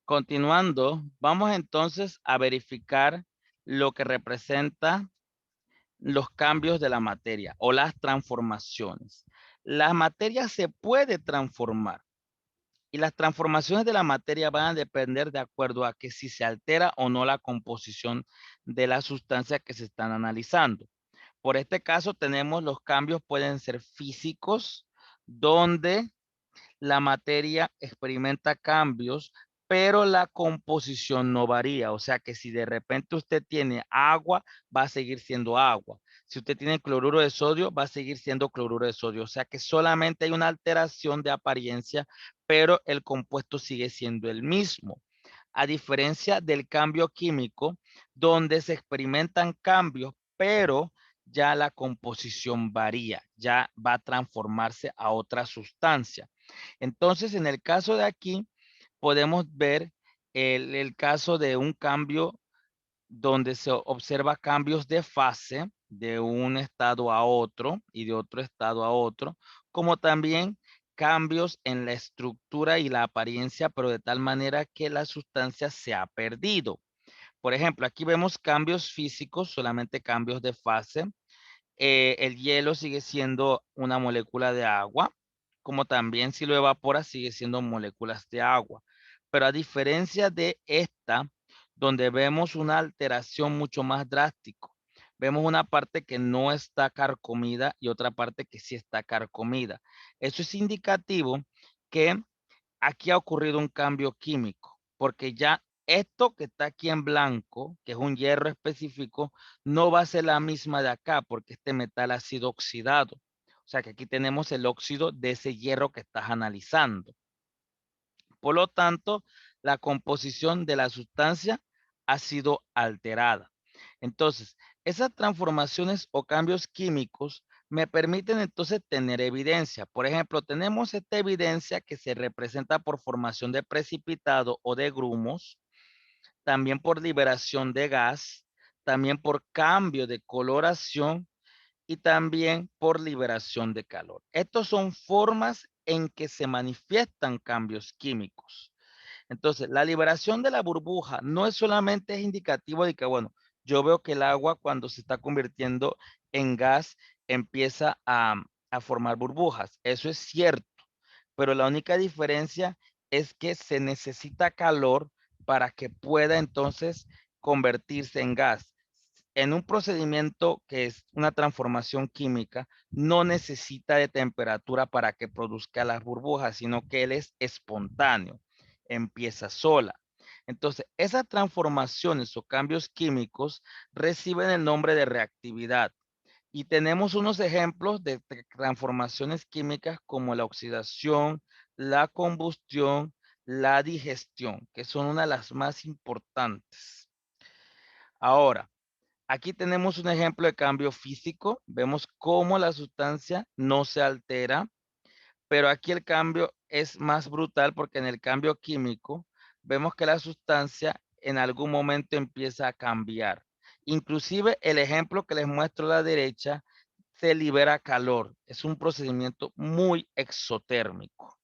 Continuando, vamos entonces a verificar lo que representa los cambios de la materia o las transformaciones. La materia se puede transformar y las transformaciones de la materia van a depender de acuerdo a que si se altera o no la composición de la sustancia que se están analizando. Por este caso tenemos los cambios pueden ser físicos, donde la materia experimenta cambios, pero la composición no varía. O sea que si de repente usted tiene agua, va a seguir siendo agua. Si usted tiene cloruro de sodio, va a seguir siendo cloruro de sodio. O sea que solamente hay una alteración de apariencia, pero el compuesto sigue siendo el mismo. A diferencia del cambio químico, donde se experimentan cambios, pero ya la composición varía, ya va a transformarse a otra sustancia. Entonces, en el caso de aquí, podemos ver el caso de un cambio donde se observa cambios de fase de un estado a otro y de otro estado a otro, como también cambios en la estructura y la apariencia, pero de tal manera que la sustancia se ha perdido. Por ejemplo, aquí vemos cambios físicos, solamente cambios de fase. El hielo sigue siendo una molécula de agua, como también si lo evapora sigue siendo moléculas de agua. Pero a diferencia de esta, donde vemos una alteración mucho más drástica, vemos una parte que no está carcomida y otra parte que sí está carcomida. Eso es indicativo que aquí ha ocurrido un cambio químico, porque ya esto que está aquí en blanco, que es un hierro específico, no va a ser la misma de acá, porque este metal ha sido oxidado. O sea que aquí tenemos el óxido de ese hierro que estás analizando. Por lo tanto, la composición de la sustancia ha sido alterada. Entonces, esas transformaciones o cambios químicos me permiten entonces tener evidencia. Por ejemplo, tenemos esta evidencia que se representa por formación de precipitado o de grumos, también por liberación de gas, también por cambio de coloración y también por liberación de calor. Estos son formas en que se manifiestan cambios químicos. Entonces, la liberación de la burbuja no es solamente es indicativo de que, bueno, yo veo que el agua cuando se está convirtiendo en gas empieza a formar burbujas. Eso es cierto, pero la única diferencia es que se necesita calor para que pueda entonces convertirse en gas. En un procedimiento que es una transformación química, no necesita de temperatura para que produzca las burbujas, sino que él es espontáneo, empieza sola. Entonces, esas transformaciones o cambios químicos reciben el nombre de reactividad. Y tenemos unos ejemplos de transformaciones químicas como la oxidación, la combustión, la digestión, que son una de las más importantes. Ahora, aquí tenemos un ejemplo de cambio físico. Vemos cómo la sustancia no se altera, pero aquí el cambio es más brutal porque en el cambio químico vemos que la sustancia en algún momento empieza a cambiar. Inclusive el ejemplo que les muestro a la derecha se libera calor. Es un procedimiento muy exotérmico.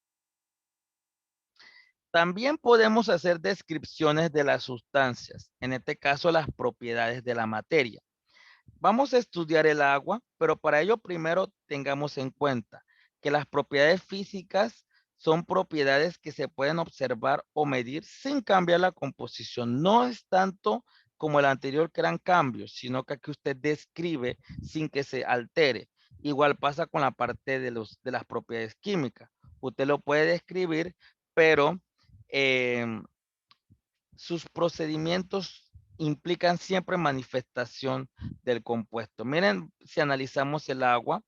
También podemos hacer descripciones de las sustancias, en este caso las propiedades de la materia. Vamos a estudiar el agua, pero para ello primero tengamos en cuenta que las propiedades físicas son propiedades que se pueden observar o medir sin cambiar la composición. No es tanto como el anterior que eran cambios, sino que aquí usted describe sin que se altere. Igual pasa con la parte de las propiedades químicas. Usted lo puede describir, pero eh, sus procedimientos implican siempre manifestación del compuesto. Miren, si analizamos el agua,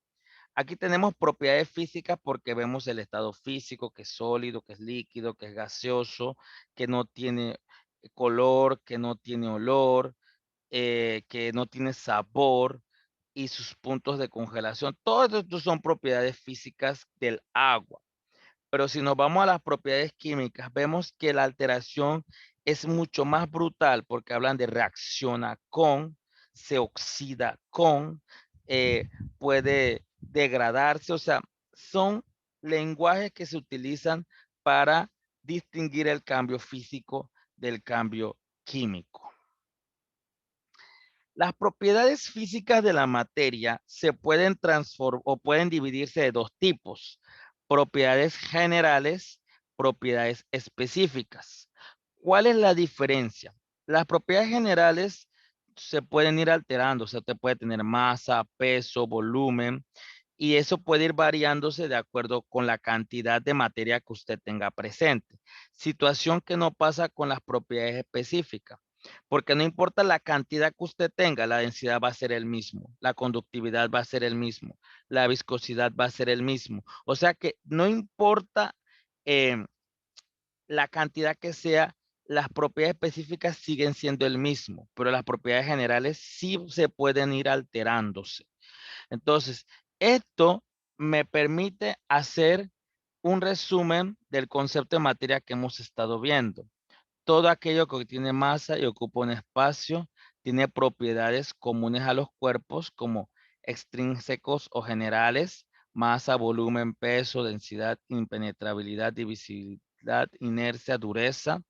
aquí tenemos propiedades físicas porque vemos el estado físico, que es sólido, que es líquido, que es gaseoso, que no tiene color, que no tiene olor, que no tiene sabor y sus puntos de congelación. Todos estos son propiedades físicas del agua. Pero si nos vamos a las propiedades químicas, vemos que la alteración es mucho más brutal porque hablan de reacciona con, se oxida con, puede degradarse, o sea, son lenguajes que se utilizan para distinguir el cambio físico del cambio químico. Las propiedades físicas de la materia se pueden transformar o pueden dividirse de dos tipos: propiedades generales, propiedades específicas. ¿Cuál es la diferencia? Las propiedades generales se pueden ir alterando, o sea, usted puede tener masa, peso, volumen, y eso puede ir variándose de acuerdo con la cantidad de materia que usted tenga presente. Situación que no pasa con las propiedades específicas, porque no importa la cantidad que usted tenga, la densidad va a ser el mismo, la conductividad va a ser el mismo, la viscosidad va a ser el mismo. O sea que no importa eh, la cantidad que sea, las propiedades específicas siguen siendo el mismo, pero las propiedades generales sí se pueden ir alterándose. Entonces, esto me permite hacer un resumen del concepto de materia que hemos estado viendo. Todo aquello que tiene masa y ocupa un espacio tiene propiedades comunes a los cuerpos como extrínsecos o generales: masa, volumen, peso, densidad, impenetrabilidad, divisibilidad, inercia, dureza,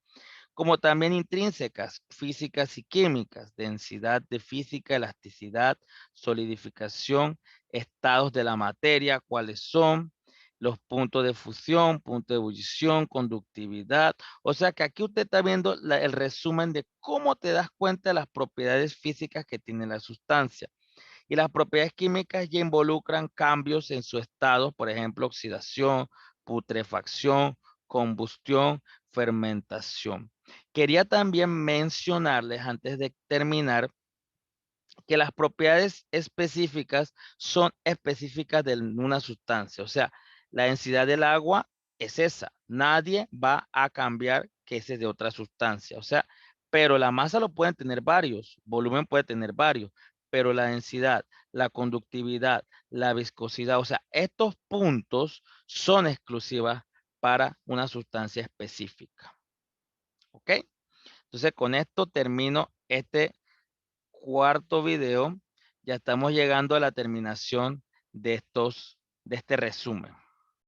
como también intrínsecas, físicas y químicas: densidad de física, elasticidad, solidificación, estados de la materia, cuáles son los puntos de fusión, punto de ebullición, conductividad. O sea que aquí usted está viendo el resumen de cómo te das cuenta de las propiedades físicas que tiene la sustancia. Y las propiedades químicas ya involucran cambios en su estado, por ejemplo, oxidación, putrefacción, combustión, fermentación. Quería también mencionarles, antes de terminar, que las propiedades específicas son específicas de una sustancia. O sea, la densidad del agua es esa. Nadie va a cambiar que ese es de otra sustancia. O sea, pero la masa lo pueden tener varios, volumen puede tener varios, pero la densidad, la conductividad, la viscosidad, o sea, estos puntos son exclusivas para una sustancia específica. ¿Ok? Entonces, con esto termino este cuarto video. Ya estamos llegando a la terminación de este resumen.